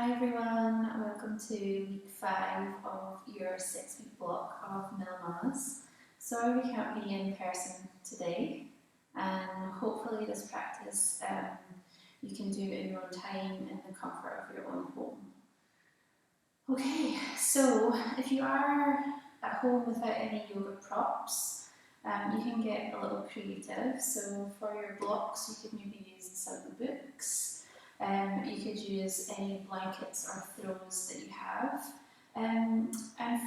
Hi everyone, welcome to week 5 of your 6-week block of Mellow Mummas. Sorry we can't be in person today, and hopefully this practice you can do in your own time in the comfort of your own home. Okay, so if you are at home without any yoga props, you can get a little creative. So for your blocks you could maybe use some books. You could use any blankets or throws that you have. And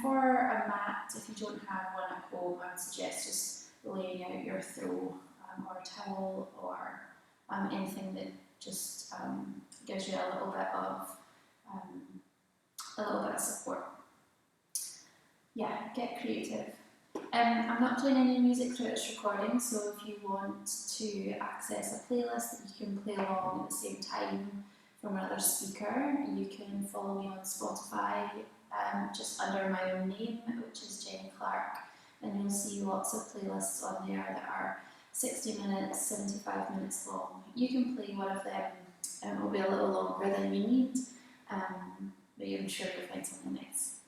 for a mat, if you don't have one at home, I would suggest just laying out your throw or a towel or anything that just gives you a little bit of support. Yeah, get creative. I'm not playing any music through this recording, so if you want to access a playlist that you can play along at the same time from another speaker, you can follow me on Spotify just under my own name, which is Jenny Clark, and you'll see lots of playlists on there that are 60 minutes, 75 minutes long. You can play one of them, and it will be a little longer than you need, but I'm sure you'll find something nice.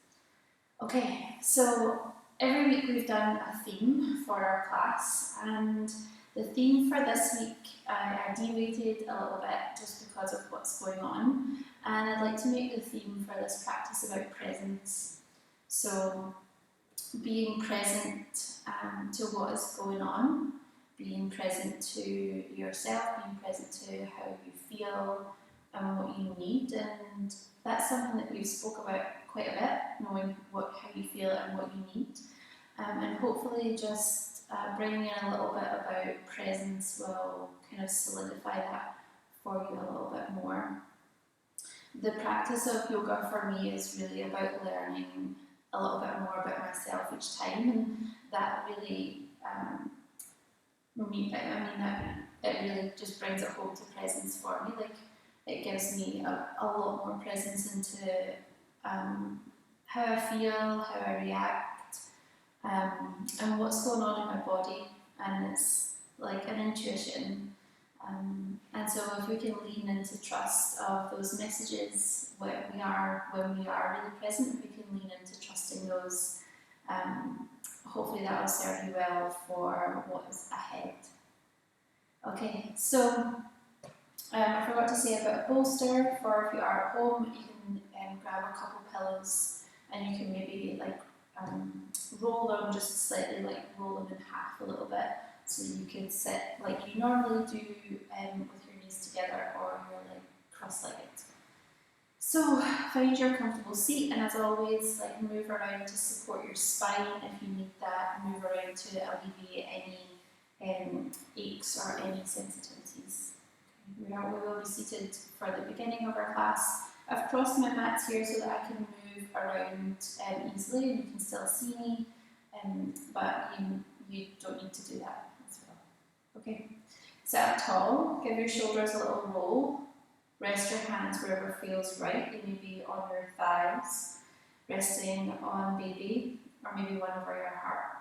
Okay, so every week we've done a theme for our class, and the theme for this week I deviated a little bit just because of what's going on, and I'd like to make the theme for this practice about presence. So being present to what is going on, being present to yourself, being present to how you feel and what you need, and that's something that we've spoke about quite a bit, knowing how you feel and what you need, and hopefully just bringing in a little bit about presence will kind of solidify that for you a little bit more. The practice of yoga for me is really about learning a little bit more about myself each time, and that really, it really just brings it home to presence for me. Like, it gives me a lot more presence into how I feel, how I react, and what's going on in my body, and it's like an intuition. And so if we can lean into trust of those messages when we are really present, if we can lean into trusting those, hopefully that will serve you well for what is ahead. Okay, so I forgot to say about a bolster. For if you are at home, you can grab a couple pillows and you can maybe roll them just slightly, like roll them in half a little bit, so you can sit like you normally do with your knees together, or you're like cross-legged. So find your comfortable seat, and as always, like move around to support your spine if you need that. Move around to alleviate any aches or any sensitivities. We will be seated for the beginning of our class. I've crossed my mats here so that I can move around easily, and you can still see me, but you don't need to do that as well. Okay, sit up tall, give your shoulders a little roll, rest your hands wherever feels right. They may be on your thighs, resting on baby, or maybe one over your heart.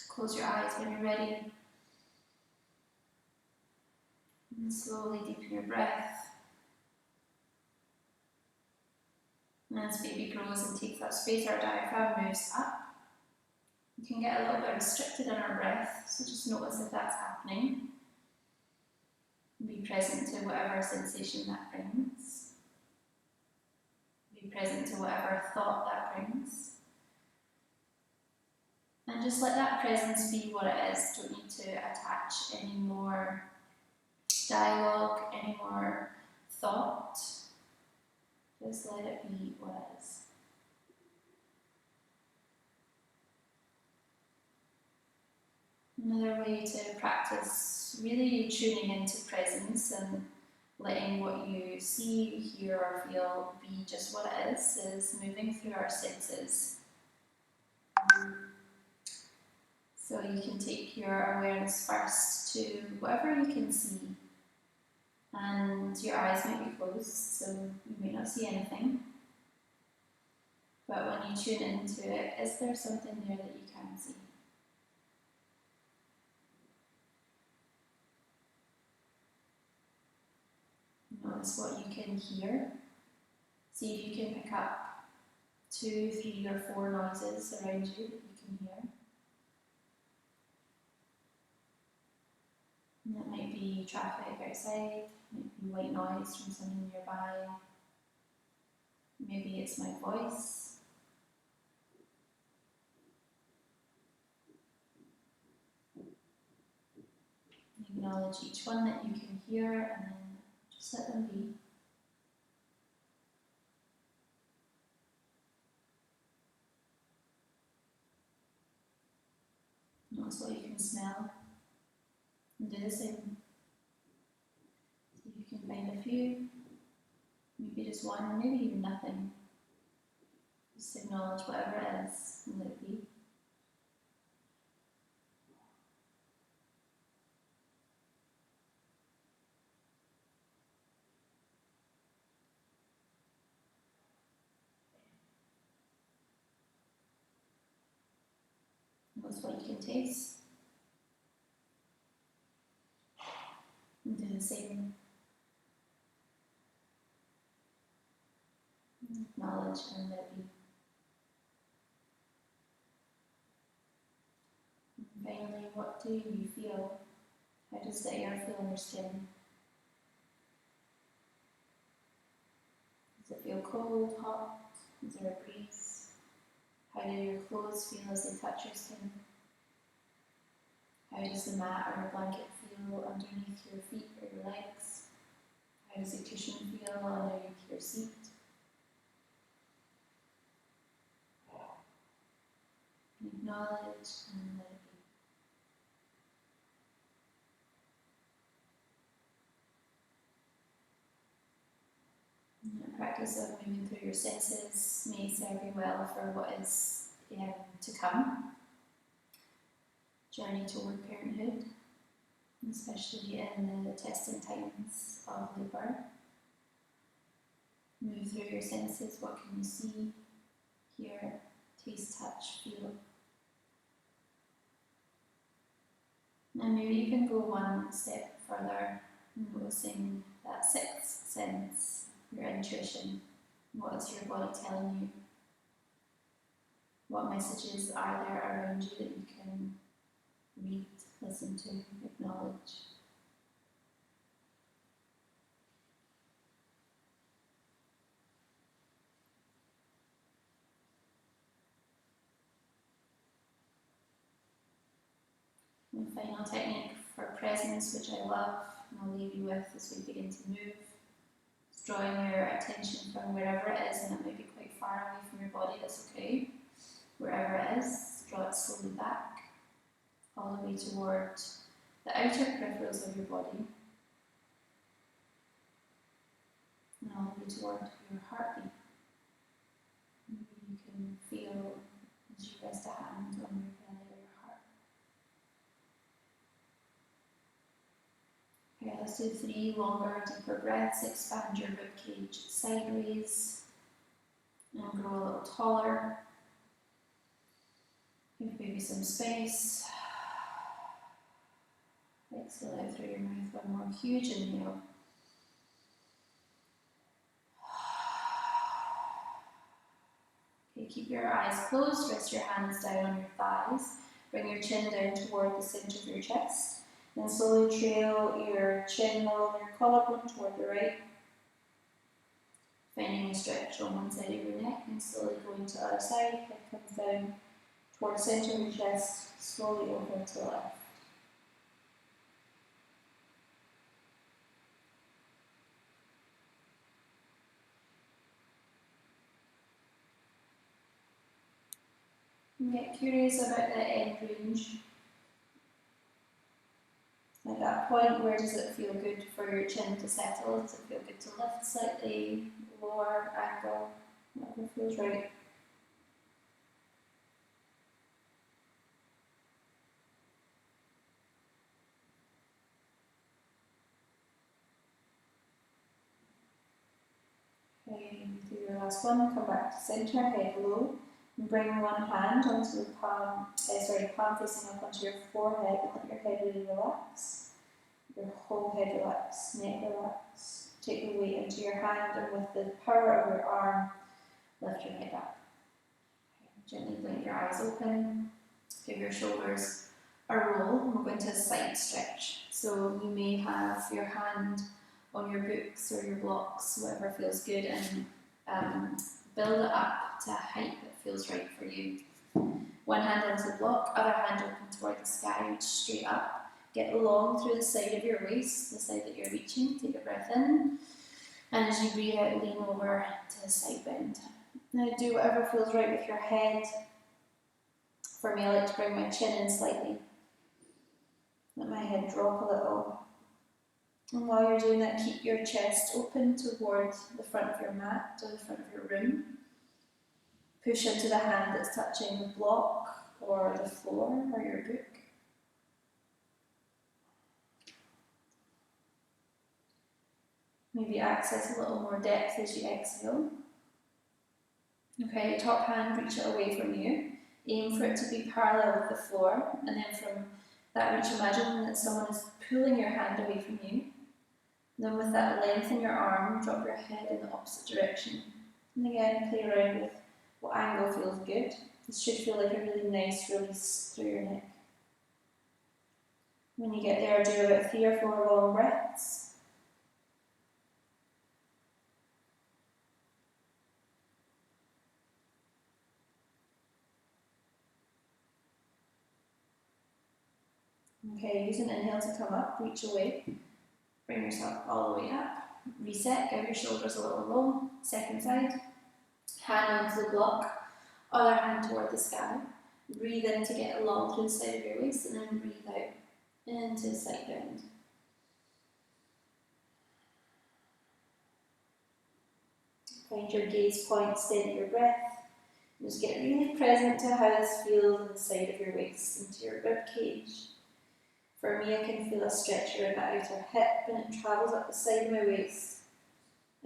Close your eyes when you're ready. And slowly deepen your breath. And as baby grows and takes up space, our diaphragm moves up. You can get a little bit restricted in our breath, so just notice if that's happening. Be present to whatever sensation that brings. Be present to whatever thought that brings. And just let that presence be what it is. Don't need to attach any more dialogue, any more thought. Just let it be what it is. Another way to practice really tuning into presence and letting what you see, hear, or feel be just what it is moving through our senses. So you can take your awareness first to whatever you can see. And your eyes might be closed, so you may not see anything. But when you tune into it, is there something there that you can see? Notice what you can hear. See if you can pick up 2, 3 or 4 noises around you that you can hear. And that might be traffic outside, might be white noise from someone nearby. Maybe it's my voice. Acknowledge each one that you can hear and then just let them be. Notice what you can smell and do the same. See if you can find a few, maybe just one, maybe even nothing. Just acknowledge whatever it is and let it be. Notice what you can taste. And do the same. Acknowledge and let it be. And finally, what do you feel? How does the air feel on your skin? Does it feel cold, hot? Is there a breeze? How do your clothes feel as they touch your skin? How does the mat or the blanket feel underneath your feet or your legs? How does the cushion feel underneath your seat? Acknowledge and let it be. And the practice of moving through your senses may serve you well for what is to come. Journey toward parenthood, especially in the testing times of labour. Move through your senses. What can you see, hear, taste, touch, feel? And maybe you can go one step further, noticing that sixth sense, your intuition. What is your body telling you? What messages are there around you that you can read, listen to, acknowledge? And final technique for presence, which I love, and I'll leave you with as we begin to move. It's drawing your attention from wherever it is, and it might be quite far away from your body, that's okay. Wherever it is, draw it slowly back, all the way toward the outer peripherals of your body, and all the way toward your heartbeat. Maybe you can feel as you rest a hand on your belly or your heart. Okay, let's do 3 longer, deeper breaths. Expand your ribcage sideways and grow a little taller. Give maybe some space. Exhale out through your mouth. One more huge inhale. Okay, keep your eyes closed. Rest your hands down on your thighs. Bring your chin down toward the center of your chest. Then slowly trail your chin along your collarbone toward the right. Finding a stretch on one side of your neck and slowly going to the other side. Head comes down toward the center of your chest, slowly over to the left. And get curious about the end range. At that point, where does it feel good for your chin to settle? Does it feel good to lift slightly, lower, angle, whatever feels right? Okay, do your last one, come back to center, head low, and bring one hand onto the palm facing up onto your forehead, and let your head really relax. Your whole head relax, neck relax, take the weight into your hand, and with the power of your arm, lift your head up. Gently blink your eyes open, give your shoulders a roll, and we're going to a side stretch. So you may have your hand on your books or your blocks, whatever feels good, and build it up to a height that feels right for you. One hand onto the block, other hand open toward the sky, reach straight up. Get long through the side of your waist, the side that you're reaching. Take a breath in, and as you breathe out, lean over to the side bend. Now do whatever feels right with your head. For me, I like to bring my chin in slightly. Let my head drop a little. And while you're doing that, keep your chest open toward the front of your mat or the front of your room. Push into the hand that's touching the block or the floor or your book. Maybe access a little more depth as you exhale. Okay, top hand, reach it away from you. Aim for it to be parallel with the floor, and then from that reach, imagine that someone is pulling your hand away from you. Then with that length in your arm, drop your head in the opposite direction. And again, play around with what angle feels good. This should feel like a really nice release through your neck. When you get there, do about 3 or 4 long breaths. Okay, use an inhale to come up, reach away. Bring yourself all the way up. Reset, give your shoulders a little roll. Second side. Hand onto the block, other hand toward the sky. Breathe in to get along through the side of your waist, and then breathe out into the side bend. Find your gaze point, steady your breath. Just get really present to how this feels on the side of your waist, into your rib cage. For me, I can feel a stretch around my outer hip, and it travels up the side of my waist.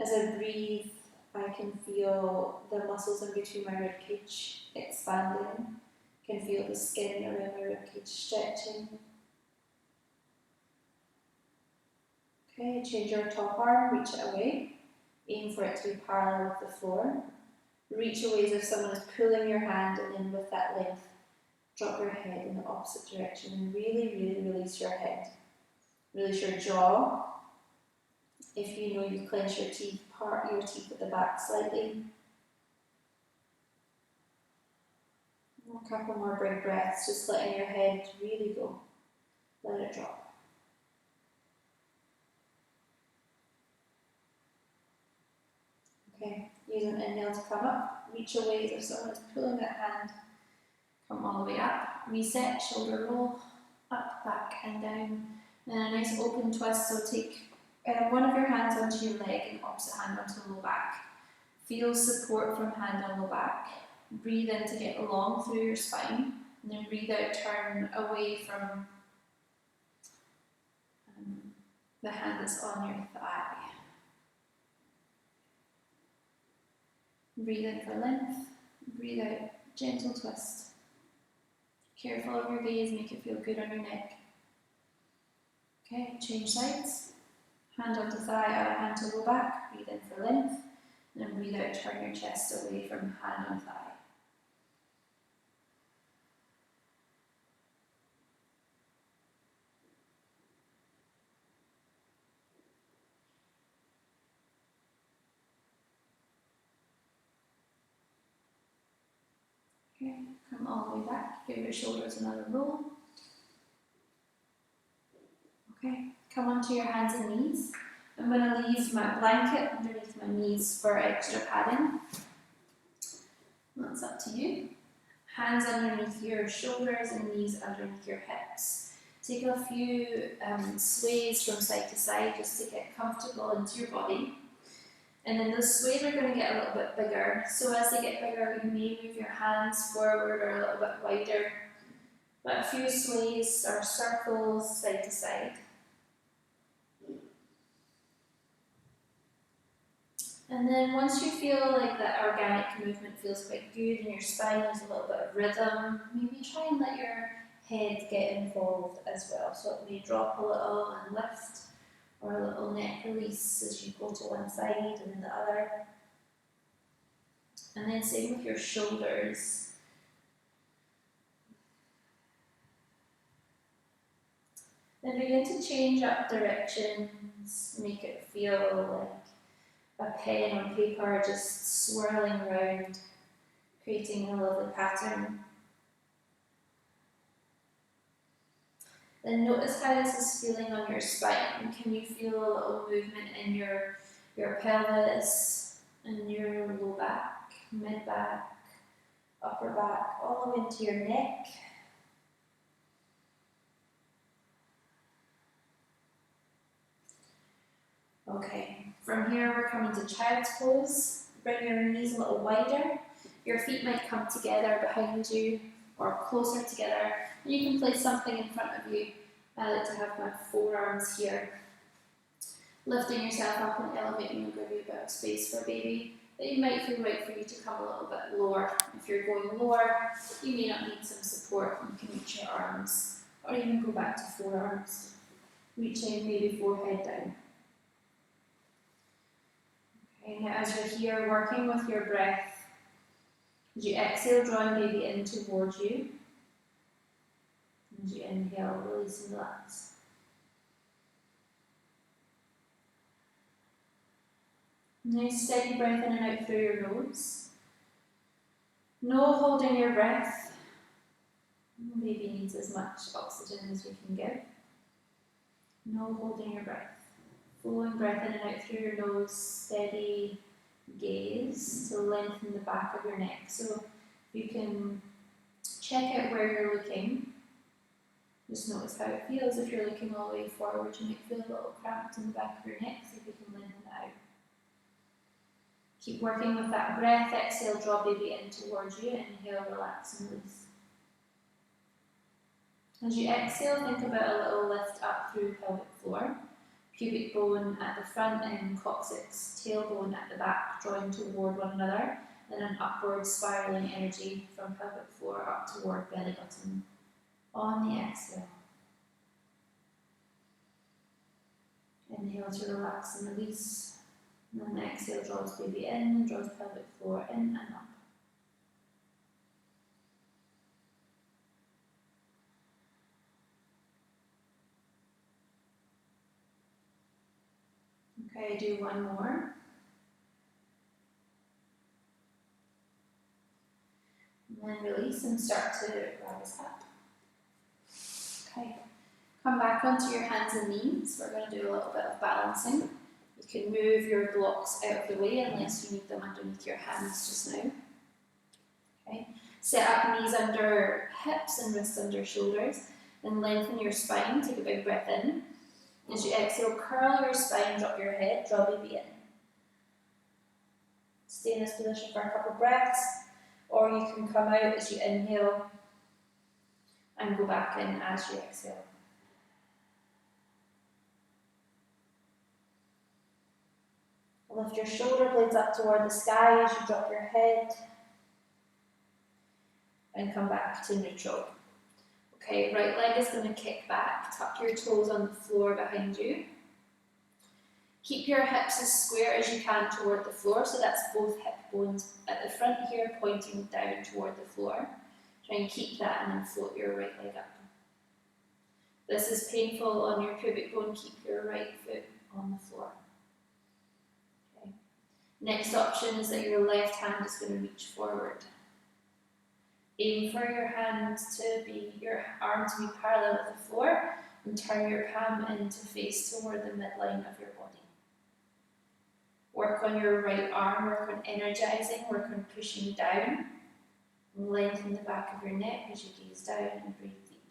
As I breathe, I can feel the muscles in between my rib cage expanding. I can feel the skin around my rib cage stretching. Okay, change your top arm, reach it away. Aim for it to be parallel with the floor. Reach away as if someone is pulling your hand, and then with that length, drop your head in the opposite direction and really, really release your head. Release your jaw. If you know you clench your teeth, part your teeth at the back slightly. A couple more big breaths, just letting your head really go. Let it drop. Okay, use an inhale to come up. Reach away as if someone is pulling that hand. Come all the way up. Reset, shoulder roll, up, back and down. And a nice open twist, so take one of your hands onto your leg and opposite hand onto the low back. Feel support from hand on low back. Breathe in to get long through your spine, and then breathe out, turn away from the hand that's on your thigh. Breathe in for length, breathe out, gentle twist. Careful of your gaze, make it feel good on your neck. Okay, change sides. Hand onto thigh, other hand to low back. Breathe in for length, and then breathe out, turn your chest away from hand on thigh. Okay, come all the way back, give your shoulders another roll. Okay, come onto your hands and knees. I'm going to leave my blanket underneath my knees for extra padding. That's up to you. Hands underneath your shoulders and knees underneath your hips. Take a few sways from side to side just to get comfortable into your body. And then those sways are going to get a little bit bigger. So as they get bigger, you may move your hands forward or a little bit wider. But a few sways or circles side to side. And then once you feel like that organic movement feels quite good in your spine, there's a little bit of rhythm, maybe try and let your head get involved as well. So it may drop a little and lift, or a little neck release as you go to one side and then the other. And then same with your shoulders. Then begin to change up directions, make it feel like a pen on paper just swirling around, creating a lovely pattern. Then notice how this is feeling on your spine. Can you feel a little movement in your pelvis and your low back, mid back, upper back, all the way into your neck? Okay, from here we're coming to child's pose. Bring your knees a little wider. Your feet might come together behind you or closer together. And you can place something in front of you. I like to have my forearms here. Lifting yourself up and elevating will give you a bit of space for baby. But it might feel right for you to come a little bit lower. If you're going lower, you may not need some support. You can reach your arms or even go back to forearms. Reaching maybe forehead down. Okay, now as you're here working with your breath, as you exhale, drawing baby in towards you. As you inhale, release and relax. Nice steady breath in and out through your nose. No holding your breath. Baby needs as much oxygen as we can give. No holding your breath. Flowing breath in and out through your nose, steady gaze to lengthen the back of your neck. So you can check out where you're looking. Just notice how it feels. If you're looking all the way forward, you might feel a little cramped in the back of your neck, so if you can lengthen it out. Keep working with that breath. Exhale, draw baby in towards you. Inhale, relax and release. As you exhale, think about a little lift up through pelvic floor. Pubic bone at the front and coccyx, tailbone at the back, drawing toward one another, and an upward spiraling energy from pelvic floor up toward belly button. On the exhale. Inhale to relax and release. And then the exhale draws baby in, draws pelvic floor in and up. Okay, do one more. And then release and start to rise up. Okay, come back onto your hands and knees. We're going to do a little bit of balancing. You can move your blocks out of the way unless you need them underneath your hands just now. Okay, set up knees under hips and wrists under shoulders. Then lengthen your spine, take a big breath in. As you exhale, curl your spine, drop your head, draw baby in. Stay in this position for a couple breaths, or you can come out as you inhale and go back in as you exhale. Lift your shoulder blades up toward the sky as you drop your head and come back to neutral. Okay, right leg is going to kick back, tuck your toes on the floor behind you. Keep your hips as square as you can toward the floor, so that's both hip bones at the front here pointing down toward the floor. Try and keep that and then float your right leg up. If this is painful on your pubic bone, keep your right foot on the floor. Okay. Next option is that your left hand is going to reach forward. Aim for your arms to be parallel with the floor and turn your palm in to face toward the midline of your body. Work on your right arm, work on energizing, work on pushing down. Lengthen the back of your neck as you gaze down and breathe deep.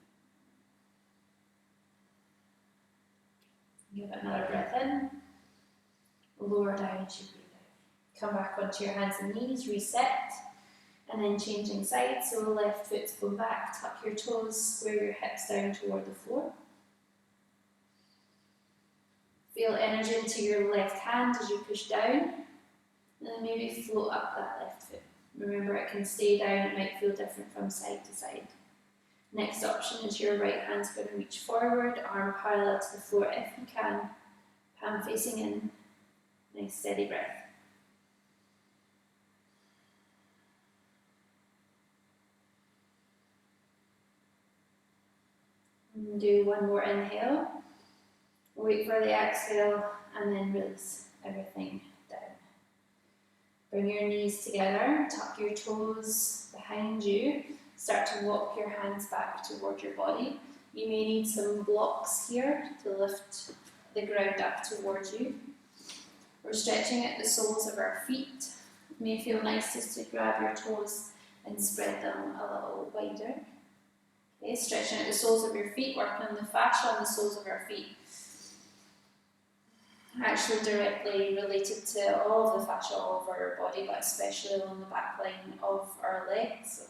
Give it another breath in. Lower down as you breathe out. Come back onto your hands and knees, reset. And then changing sides, so the left foot's going back, tuck your toes, square your hips down toward the floor. Feel energy into your left hand as you push down, and then maybe float up that left foot. Remember, it can stay down, it might feel different from side to side. Next option is your right hand's going to reach forward, arm parallel to the floor if you can, and facing in. Nice steady breath. And do one more inhale. Wait for the exhale and then release everything down. Bring your knees together, tuck your toes behind you. Start to walk your hands back toward your body. You may need some blocks here to lift the ground up towards you. We're stretching at the soles of our feet. It may feel nice just to grab your toes and spread them a little wider. Okay, stretching at the soles of your feet, working on the fascia on the soles of our feet. Actually directly related to all of the fascia all over our body, but especially along the back line of our legs.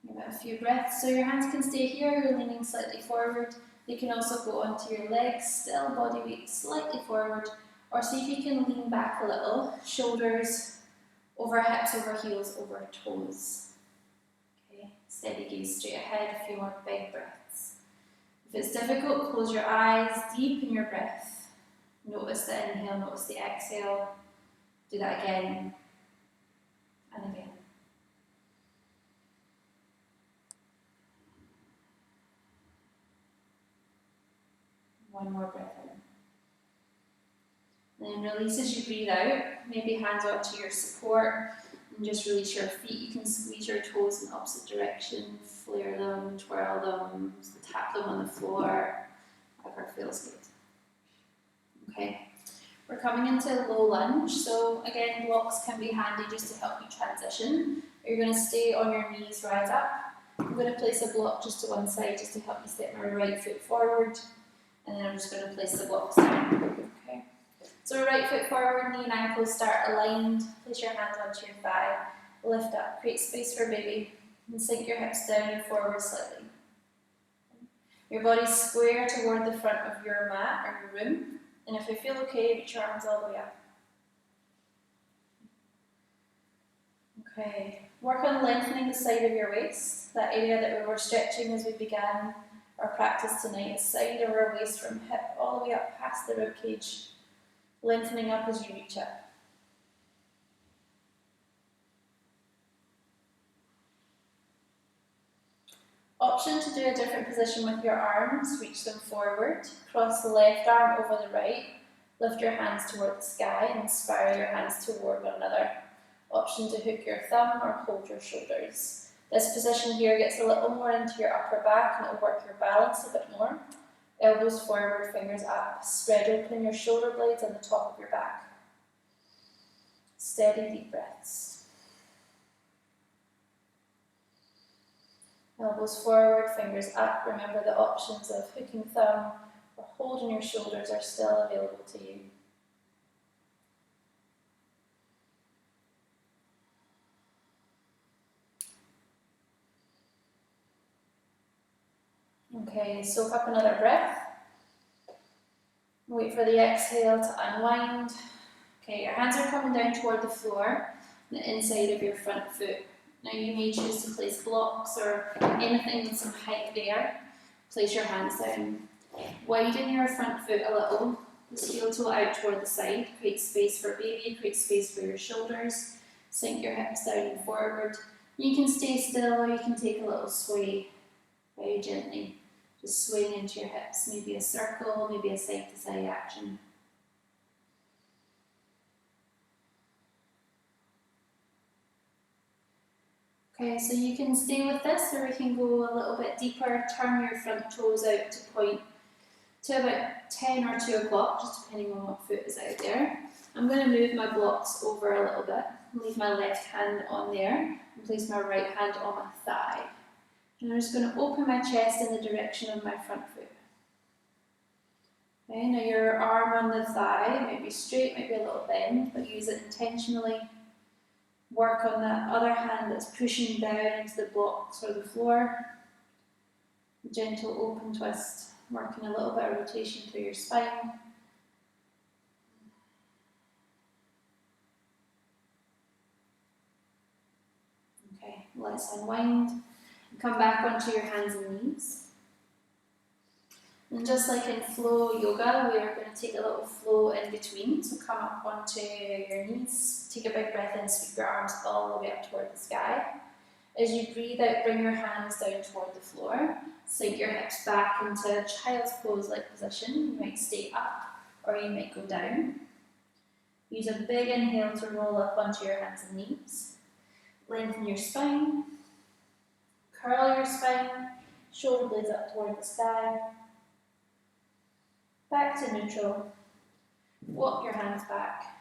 Give it a few breaths. So your hands can stay here, you're leaning slightly forward. They can also go onto your legs, still body weight slightly forward. Or see if you can lean back a little, shoulders over hips, over heels, over toes. Okay, steady gaze straight ahead, a few more big breaths. If it's difficult, close your eyes, deepen your breath. Notice the inhale, notice the exhale. Do that again and again. One more breath in. And then release as you breathe out. Maybe hands onto your support and just release your feet. You can squeeze your toes in the opposite direction, flare them, twirl them, tap them on the floor, whatever feels good. Okay, we're coming into low lunge. So again, blocks can be handy just to help you transition. You're going to stay on your knees, rise up. I'm going to place a block just to one side just to help me step my right foot forward. And then I'm just going to place the blocks down. Okay. So right foot forward, knee and ankles start aligned. Place your hands onto your thigh. Lift up, create space for baby. And sink your hips down and forward slightly. Your body's square toward the front of your mat or your room. And if you feel okay, reach your arms all the way up. Okay. Work on lengthening the side of your waist. That area that we were stretching as we began our practice tonight, side of our waist from hip all the way up past the rib cage, lengthening up as you reach up. Option to do a different position with your arms, reach them forward, cross the left arm over the right, lift your hands toward the sky and spiral your hands toward one another. Option to hook your thumb or hold your shoulders. This position here gets a little more into your upper back and it will work your balance a bit more. Elbows forward, fingers up. Spread open your shoulder blades on the top of your back. Steady deep breaths. Elbows forward, fingers up. Remember the options of hooking thumb or holding your shoulders are still available to you. Okay, soak up another breath. Wait for the exhale to unwind. Okay, your hands are coming down toward the floor, the inside of your front foot. Now you may choose to place blocks or anything with some height there. Place your hands down. Widen your front foot a little. The heel toe out toward the side. Create space for baby, create space for your shoulders. Sink your hips down and forward. You can stay still or you can take a little sway very gently. Just swaying into your hips, maybe a circle, maybe a side-to-side action. Okay, so you can stay with this or we can go a little bit deeper. Turn your front toes out to point to about 10 or 2 o'clock, just depending on what foot is out there. I'm going to move my blocks over a little bit. Leave my left hand on there and place my right hand on my thigh. And I'm just going to open my chest in the direction of my front foot. Okay, now your arm on the thigh might be straight, might be a little bend, but use it intentionally. Work on that other hand that's pushing down into the blocks or the floor. Gentle open twist, working a little bit of rotation through your spine. Okay, let's unwind. Come back onto your hands and knees. And just like in flow yoga, we are going to take a little flow in between. So come up onto your knees, take a big breath in, sweep your arms all the way up toward the sky. As you breathe out, bring your hands down toward the floor. Sink your hips back into a child's pose-like position. You might stay up or you might go down. Use a big inhale to roll up onto your hands and knees. Lengthen your spine. Curl your spine. Shoulder blades up toward the sky. Back to neutral. Walk your hands back.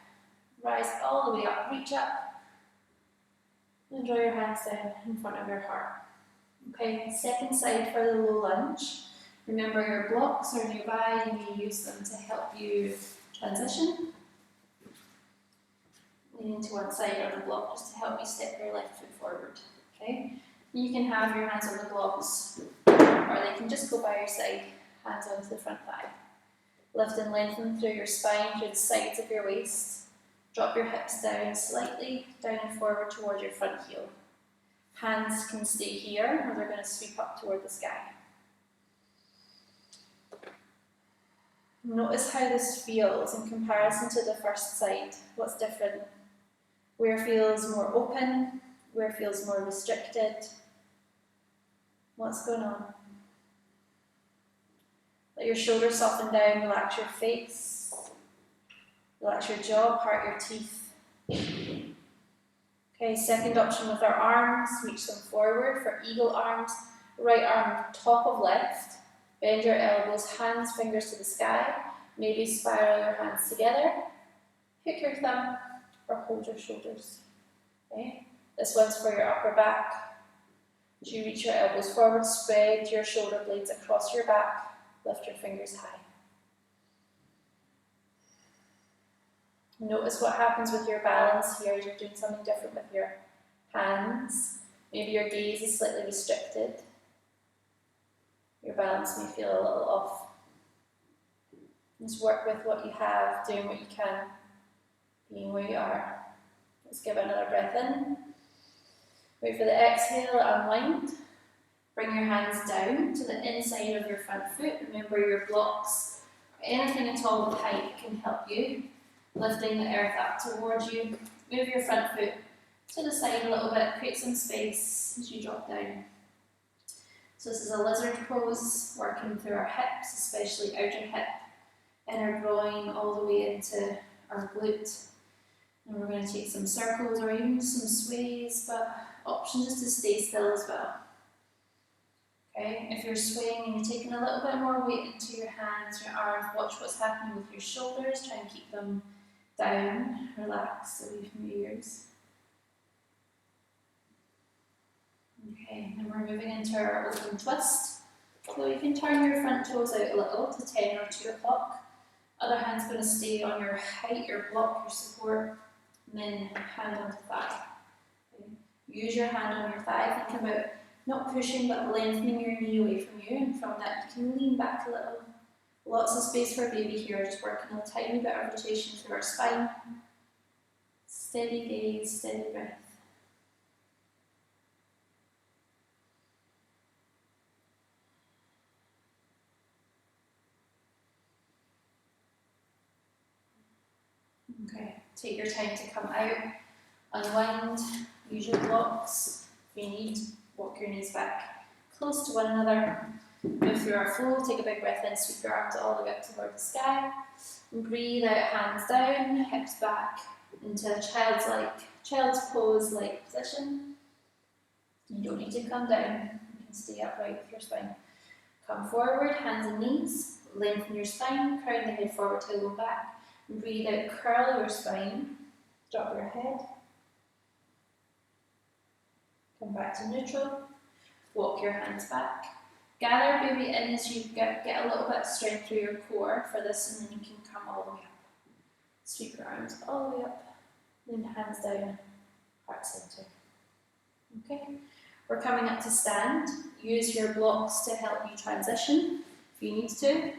Rise all the way up. Reach up. And draw your hands down in front of your heart. Okay, second side for the low lunge. Remember your blocks are nearby. You may use them to help you transition. Leaning to one side of the block just to help you step your left foot forward. Okay, you can have your hands on the blocks or they can just go by your side, hands onto the front thigh. Lift and lengthen through your spine, through the sides of your waist. Drop your hips down slightly, down and forward towards your front heel. Hands can stay here, or they're going to sweep up toward the sky. Notice how this feels in comparison to the first side. What's different? Where feels more open? Where feels more restricted? What's going on? Let your shoulders soften down, relax your face. Relax your jaw, part your teeth. Okay, second option with our arms, reach them forward for eagle arms. Right arm top of left. Bend your elbows, hands, fingers to the sky. Maybe spiral your hands together. Hook your thumb or hold your shoulders. Okay, this one's for your upper back. As you reach your elbows forward, spread your shoulder blades across your back. Lift your fingers high. Notice what happens with your balance here as you're doing something different with your hands. Maybe your gaze is slightly restricted. Your balance may feel a little off. Just work with what you have, doing what you can, being where you are. Let's give it another breath in. Wait for the exhale, unwind. Bring your hands down to the inside of your front foot. Remember your blocks, or anything at all with height can help you. Lifting the earth up towards you. Move your front foot to the side a little bit. Create some space as you drop down. So this is a lizard pose, working through our hips, especially outer hip, inner groin all the way into our glute. And we're going to take some circles or even some sways, but option just to stay still as well. Okay, if you're swaying and you're taking a little bit more weight into your hands, your arms, watch what's happening with your shoulders. Try and keep them down, relaxed, away from your ears. Okay, and we're moving into our open twist. So you can turn your front toes out a little to 10 or 2 o'clock. Other hand's going to stay on your height, your block, your support, and then hand onto thigh. Okay. Use your hand on your thigh. Think about not pushing but lengthening your knee away from you, and from that you can lean back a little. Lots of space for a baby here, just working a tiny bit of rotation through our spine. Steady gaze, steady breath. Okay, take your time to come out, unwind, use your blocks. If you need, walk your knees back close to one another. Move through our flow, take a big breath in, sweep your arms all the way up toward the sky. And breathe out, hands down, hips back into a child's pose-like position. You don't need to come down, you can stay upright with your spine. Come forward, hands and knees, lengthen your spine, crown the head forward, tailbone back. And breathe out, curl your spine, drop your head. Come back to neutral, walk your hands back. Gather baby in as you get a little bit of strength through your core for this, and then you can come all the way up. Sweep your arms all the way up, then hands down, heart center. Okay, we're coming up to stand. Use your blocks to help you transition if you need to.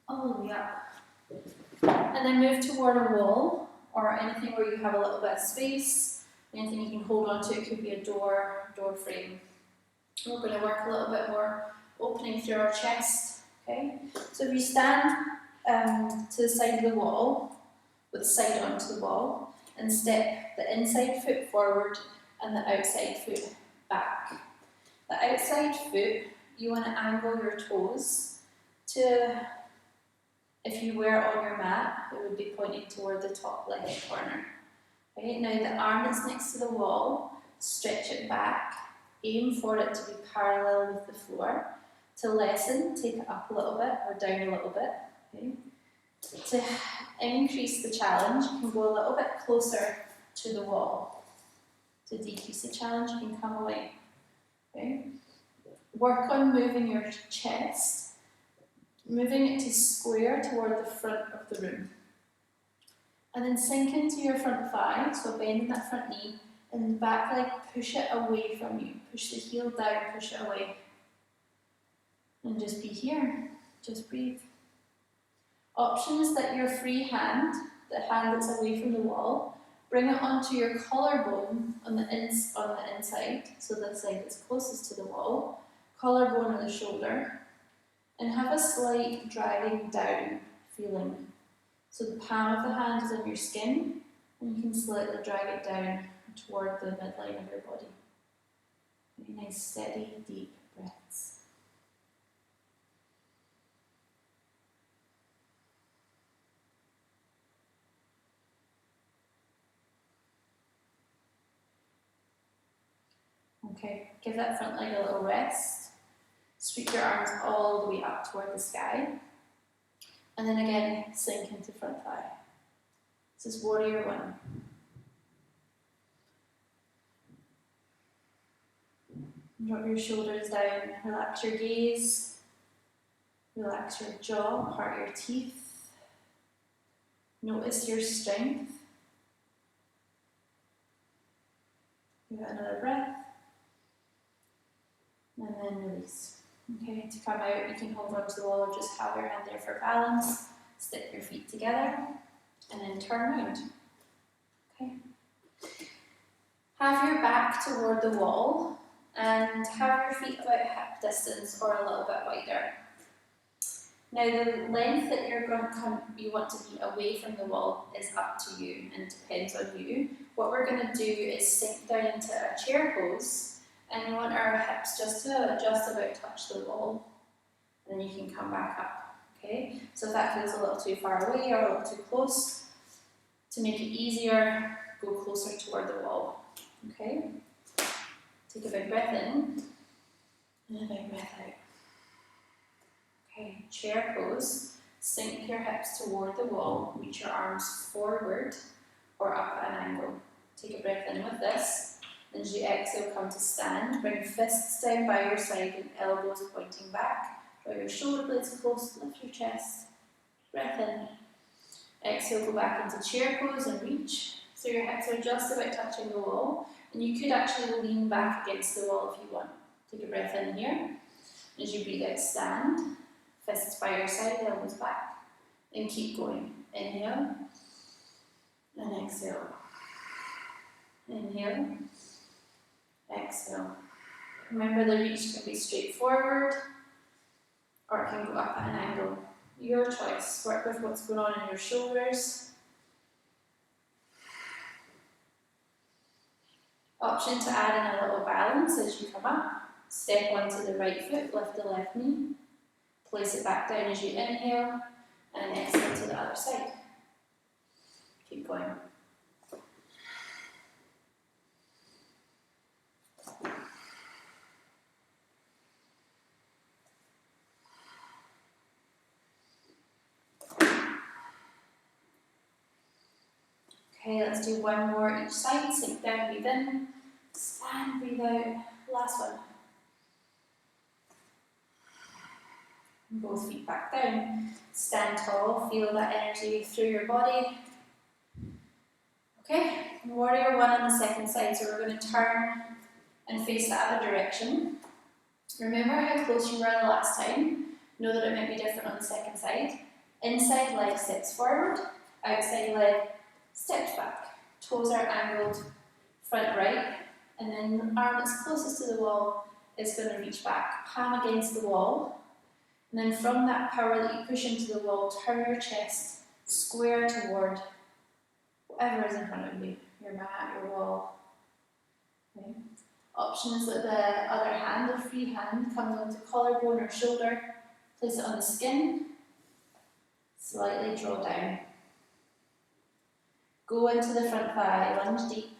All the way up. And then move toward a wall or anything where you have a little bit of space, anything you can hold on to. It could be a door frame. We're going to work a little bit more opening through our chest. Okay, so if you stand to the side of the wall, with the side onto the wall, and step the inside foot forward and the outside foot back. The outside foot, you want to angle your toes to, if you were on your mat, it would be pointing toward the top left corner. Okay, now the arm that's next to the wall, stretch it back, aim for it to be parallel with the floor. To lessen, take it up a little bit or down a little bit. Okay. To increase the challenge, you can go a little bit closer to the wall. To decrease the challenge, you can come away. Okay. Work on moving your chest, moving it to square toward the front of the room. And then sink into your front thigh, so bending that front knee, and the back leg, push it away from you. Push the heel down, push it away. And just be here, just breathe. Option is that your free hand, the hand that's away from the wall, bring it onto your collarbone on the inside, so the side that's closest to the wall, collarbone on the shoulder, and have a slight dragging down feeling. So the palm of the hand is on your skin, and you can slightly drag it down toward the midline of your body. Very nice, steady, deep breaths. Okay, give that front leg a little rest. Sweep your arms all the way up toward the sky. And then again, sink into front thigh. This is warrior one. Drop your shoulders down, relax your gaze, relax your jaw, part your teeth. Notice your strength. Give it another breath. And then release. Okay, to come out, you can hold onto the wall or just have your hand there for balance. Stick your feet together and then turn around. Okay. Have your back toward the wall and have your feet about hip distance or a little bit wider. Now the length that you want to be away from the wall is up to you and depends on you. What we're going to do is sink down into a chair pose. And we want our hips just to just about touch the wall. And then you can come back up. Okay? So if that feels a little too far away or a little too close, to make it easier, go closer toward the wall. Okay? Take a big breath in and a big breath out. Okay, chair pose. Sink your hips toward the wall, reach your arms forward or up at an angle. Take a breath in with this. And as you exhale, come to stand. Bring fists down by your side and elbows pointing back. Draw your shoulder blades close, lift your chest. Breath in. Exhale, go back into chair pose and reach. So your hips are just about touching the wall. And you could actually lean back against the wall if you want. Take a breath in here. As you breathe out, stand. Fists by your side, elbows back. And keep going. Inhale. And exhale. Inhale. Exhale. Remember the reach can be straight forward or it can go up at an angle. Your choice. Work with what's going on in your shoulders. Option to add in a little balance as you come up. Step onto the right foot, lift the left knee. Place it back down as you inhale and exhale to the other side. Keep going. Okay, let's do one more each side. Sink down, breathe in. Stand, breathe out. Last one. Both feet back down. Stand tall, feel that energy through your body. Okay, warrior one on the second side. So we're going to turn and face the other direction. Remember how close you were the last time. Know that it might be different on the second side. Inside leg steps forward, outside leg steps back. Toes are angled front right, and then the arm that's closest to the wall is going to reach back, palm against the wall. And then from that power that you push into the wall, turn your chest square toward whatever is in front of you, your mat, your wall. Okay. Option is that the other hand, the free hand, comes onto collarbone or shoulder, place it on the skin, slightly draw down. Go into the front thigh, lunge deep,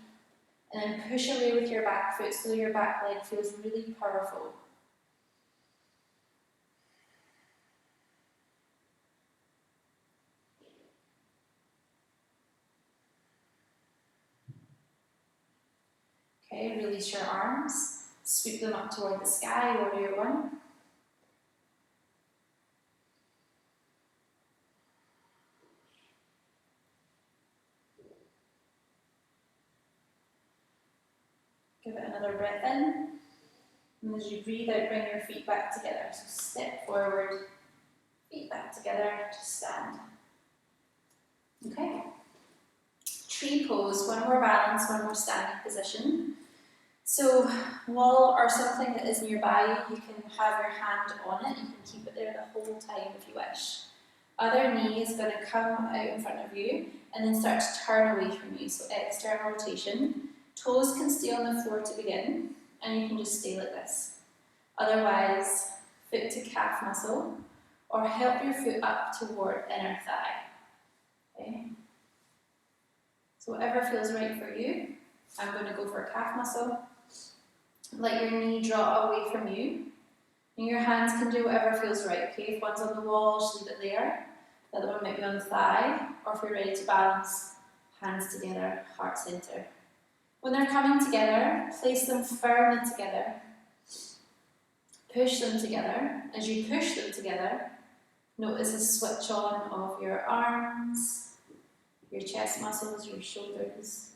and then push away with your back foot so your back leg feels really powerful. Okay, release your arms, sweep them up toward the sky, warrior one. Give it another breath in. And as you breathe out, bring your feet back together. So step forward, feet back together to stand. Okay. Tree pose, one more balance, one more standing position. So wall or something that is nearby, you can have your hand on it, you can keep it there the whole time if you wish. Other knee is going to come out in front of you and then start to turn away from you, so external rotation. Toes can stay on the floor to begin, and you can just stay like this. Otherwise, foot to calf muscle, or help your foot up toward inner thigh. Okay? So whatever feels right for you. I'm going to go for calf muscle. Let your knee draw away from you. And your hands can do whatever feels right, okay? If one's on the wall, just leave it there. The other one might be on the thigh. Or if you're ready to balance, hands together, heart center. When they're coming together, place them firmly together. Push them together. As you push them together, notice a switch on of your arms, your chest muscles, your shoulders.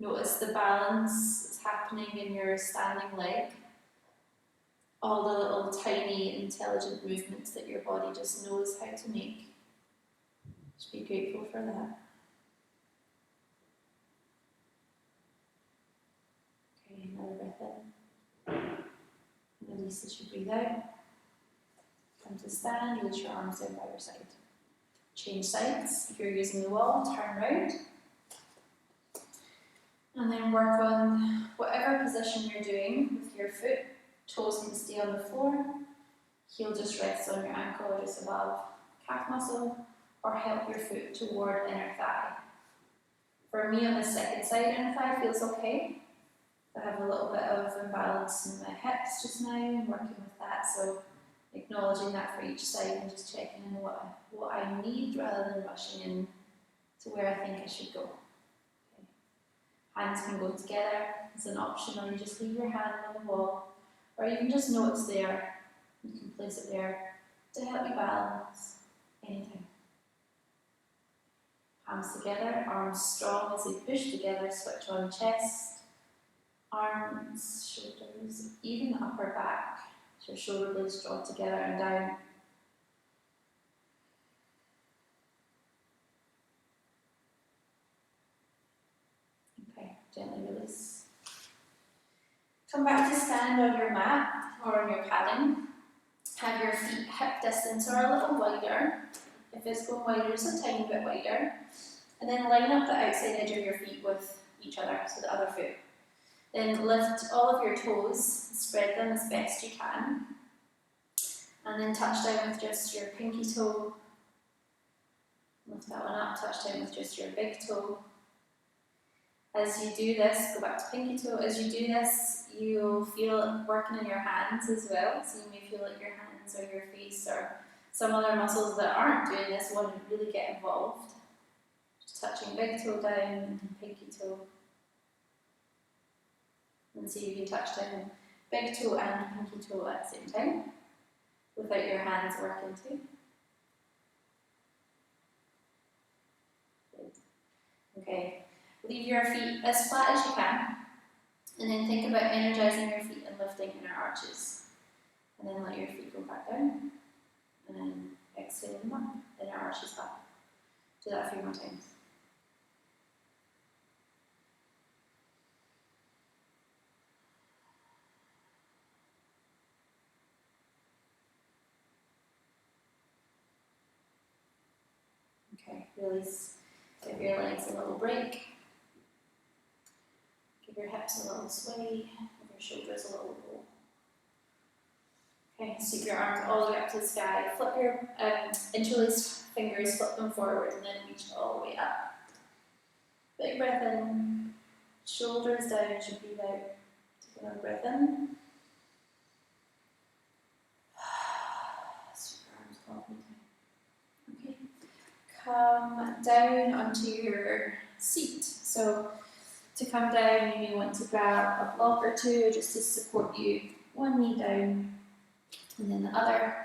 Notice the balance that's happening in your standing leg. All the little tiny intelligent movements that your body just knows how to make. Just be grateful for that. Okay, another breath in. Release as you breathe out. Come to stand, reach your arms down by your side. Change sides. If you're using the wall, turn round. And then work on whatever position you're doing with your foot. Toes can stay on the floor. Heel just rests on your ankle or just above calf muscle, or help your foot toward inner thigh. For me on the second side, inner thigh feels okay. I have a little bit of imbalance in my hips just now and working with that, so acknowledging that for each side and just checking in what I need rather than rushing in to where I think I should go. Okay. Hands can go together as an option, or you just leave your hand on the wall, or you can just know it's there. You can place it there to help you balance anytime. Palms together, arms strong as they push together, switch on chest, arms, shoulders, even the upper back. So your shoulder blades draw together and down. Okay, gently release. Come back to stand on your mat or on your padding. Have your feet hip distance or a little wider. If it's going wider, just a tiny bit wider. And then line up the outside edge of your feet with each other, so the other foot. Then lift all of your toes, spread them as best you can. And then touch down with just your pinky toe. Lift that one up, touch down with just your big toe. As you do this, go back to pinky toe. As you do this, you'll feel it working in your hands as well. So you may feel like your hands or your face or some other muscles that aren't doing this want to really get involved. Just touching big toe down and pinky toe. And see if you can touch down big toe and pinky toe at the same time, without your hands working too. Good. Okay, leave your feet as flat as you can, and then think about energizing your feet and lifting inner arches. And then let your feet go back down, and then exhale them up, inner arches up. Do that a few more times. Okay, release. Give your legs a little break. Give your hips a little sway. Give your shoulders a little roll. Okay, sweep your arms all the way up to the sky. Flip your interlaced fingers, flip them forward, and then reach all the way up. Big breath in. Shoulders down as you breathe out. Take another breath in. Sweep your arms all the way down. Okay. Come down onto your seat. So to come down, you may want to grab a block or two just to support you. One knee down and then the other.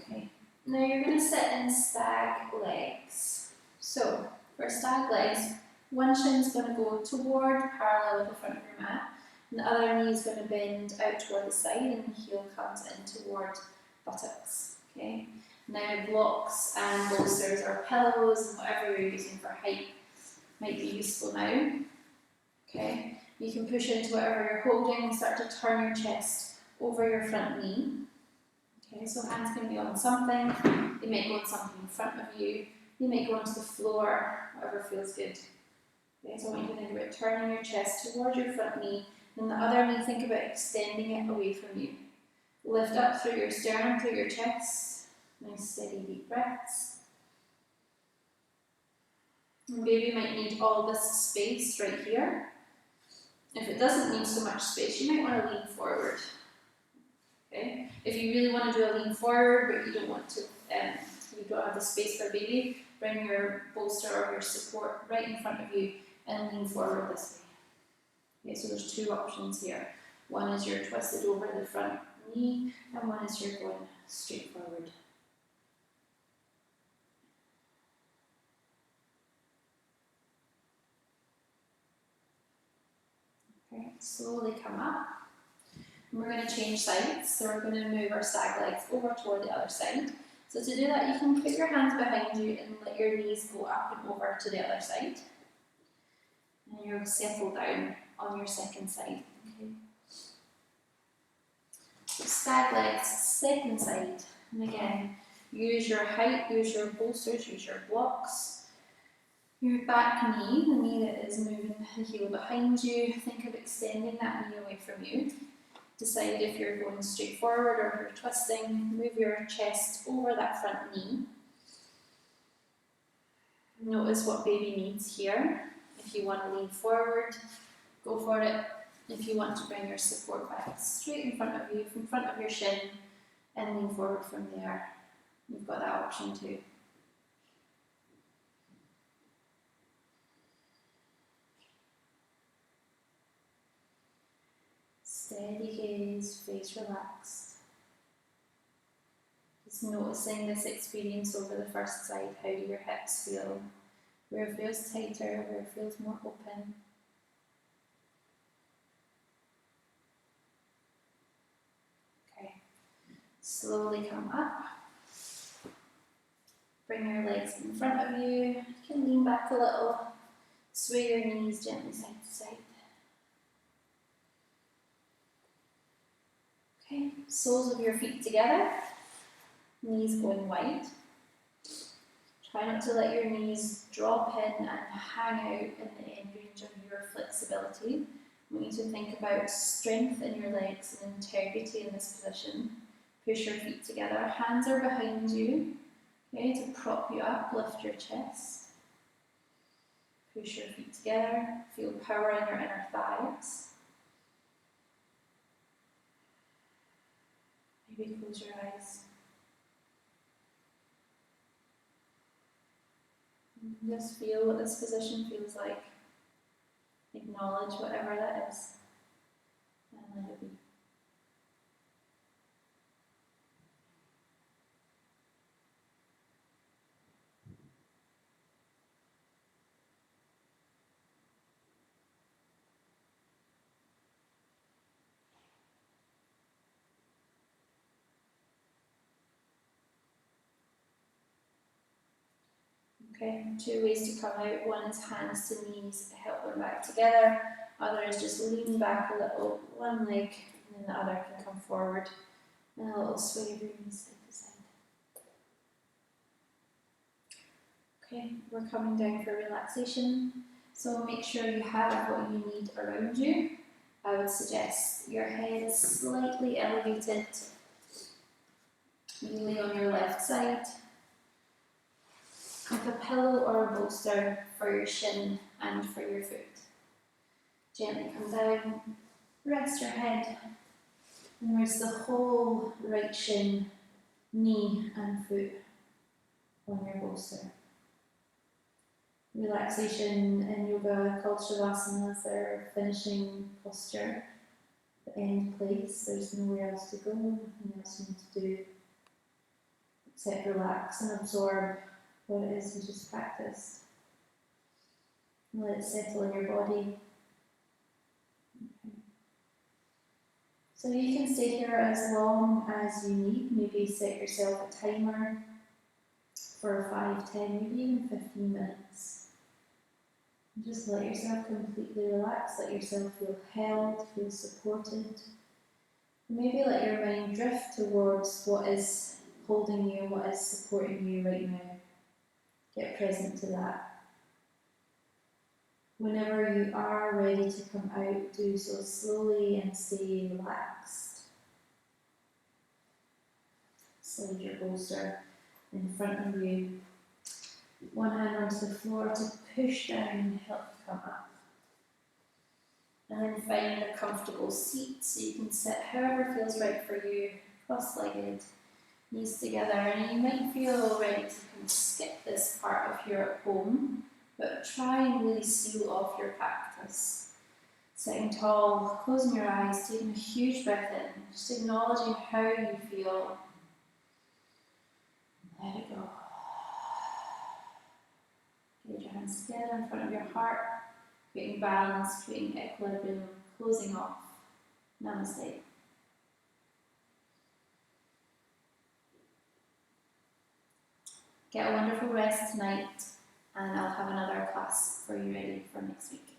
Okay. Now you're going to sit in stag legs. So for stag legs, one shin's going to go toward parallel with the front of your mat, and the other knee is going to bend out toward the side, and the heel comes in toward buttocks. Okay. Now blocks and bolsters or pillows and whatever you're using for height might be useful now. Okay. You can push into whatever you're holding and start to turn your chest over your front knee. Okay, so hands can be on something. They might go on something in front of you. They might go onto the floor, whatever feels good. Okay, so I want you to think about turning your chest towards your front knee, and the other knee, think about extending it away from you. Lift up through your sternum, through your chest. Nice steady deep breaths. And baby might need all this space right here. If it doesn't need so much space, you might want to lean forward. Okay? If you really want to do a lean forward, but you don't want to, you don't have the space for baby, bring your bolster or your support right in front of you and lean forward this way. Okay, so there's two options here. One is you're twisted over the front knee, and one is you're going straight forward. Okay, slowly come up. And we're going to change sides, so we're going to move our stag legs over toward the other side. So to do that, you can put your hands behind you and let your knees go up and over to the other side. And you'll settle down on your second side. Okay. So stag legs, second side. And again, use your height, use your bolsters, use your blocks. Your back knee, the knee that is moving the heel behind you, think of extending that knee away from you. Decide if you're going straight forward or if you're twisting. Move your chest over that front knee. Notice what baby needs here. If you want to lean forward, go for it. If you want to bring your support back straight in front of you, from front of your shin, and lean forward from there, you've got that option too. Steady gaze, face relaxed. Just noticing this experience over the first side. How do your hips feel? Where it feels tighter, where it feels more open. Okay. Slowly come up. Bring your legs in front of you. You can lean back a little. Sway your knees gently side to side. Okay, soles of your feet together, knees going wide. Try not to let your knees drop in and hang out in the end range of your flexibility. We need to think about strength in your legs and integrity in this position. Push your feet together, hands are behind you, okay, to prop you up, lift your chest. Push your feet together, feel power in your inner thighs. Maybe close your eyes. And just feel what this position feels like. Acknowledge whatever that is. And let it be. Okay, two ways to come out. One is hands to knees, help them back together. Other is just lean back a little, one leg, and then the other can come forward. And a little sway of your knees side to side. Okay, we're coming down for relaxation, so make sure you have what you need around you. I would suggest your head is slightly elevated. You lay on your left side with a pillow or a bolster for your shin and for your foot. Gently come down, rest your head, and rest the whole right shin, knee and foot on your bolster. Relaxation in yoga called Shavasana is their finishing posture, the end place. There's nowhere else to go, nothing else you need to do except relax and absorb what it is you just practiced. Let it settle in your body. Okay. So you can stay here as long as you need. Maybe set yourself a timer for 5, 10, maybe even 15 minutes. Just let yourself completely relax, let yourself feel held, feel supported. Maybe let your mind drift towards what is holding you, what is supporting you right now. Get present to that. Whenever you are ready to come out, do so slowly and stay relaxed. Slide your bolster in front of you. One hand onto the floor to push down and help you come up. And then find a comfortable seat so you can sit however feels right for you, cross-legged, knees together, and you might feel ready to kind of skip this part if you're at home, but try and really seal off your practice. Sitting tall, closing your eyes, taking a huge breath in, just acknowledging how you feel. Let it go. Get your hands together in front of your heart, creating balance, creating equilibrium, closing off. Namaste. Get a wonderful rest tonight, and I'll have another class for you ready for next week.